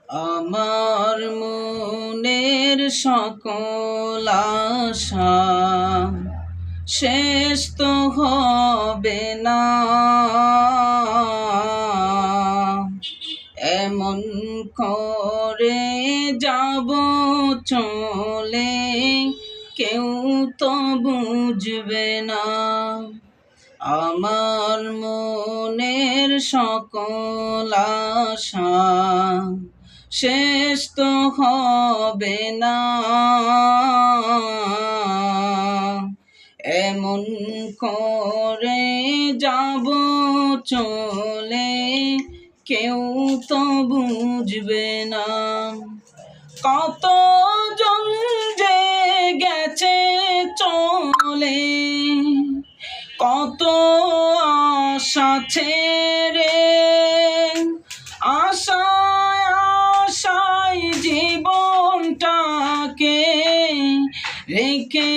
আমার মনের সকল আশা শেষ তো হবে না, এমন করে যাব চলে কেউ তো বুঝবে না। আমার মনের সকল আশা শেষ তো হবে না, এমন করে যাব চলে কেউ তো বুঝবে না। কত জন যে গেছে চলে, কত আশা ছেড়ে, আশায় আশায় জীবনটাকে রেখে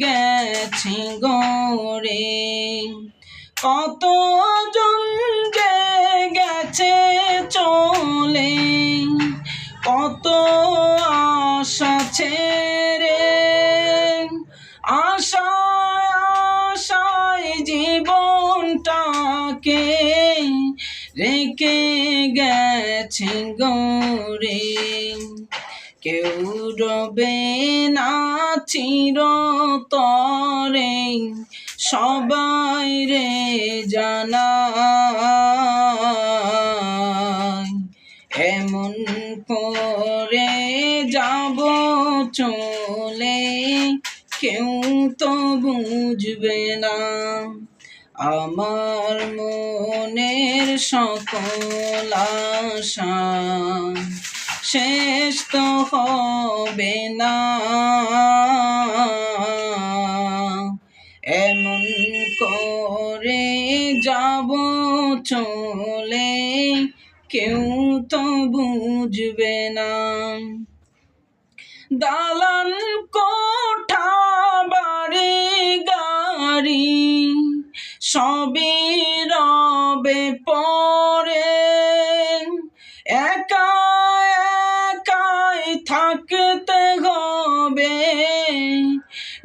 গেছি গড়ে। কত জন যে গেছে চলে, কত আশা ছেড়ে, আশায় আশায় জীবনটাকে রেখে গেছে গড়ে। কেউ রবে না চিরতরে, সবাই রে জানায়, এমন করে যাব চলে কেউ তো বুঝবে না। আমার মনের সকল আশা শেষ তো হবে না, এমন করে যাব চলে কেউ তো বুঝবে না। দালান কোঠা বাড়ি গাড়ি সবই রবে পরে, একা একাই থাকতে হবে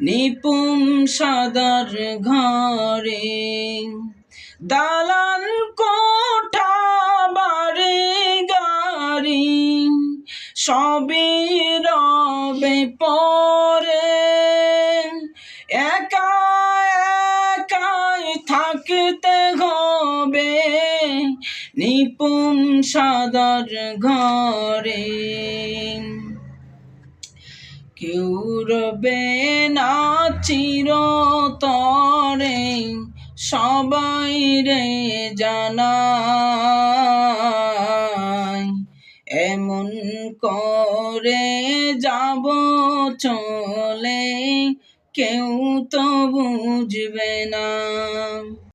নিপুণ সাদার ঘরে। দালান কোঠা বাড়ি গাড়ি সবই রবে পরে, একা একাই থাকতে হবে নিপুণ সাদার ঘরে। কেউ রবে না চিরতরে, সবাই রে জানায়, এমন করে যাব চলে কেউ তো বুঝবে না।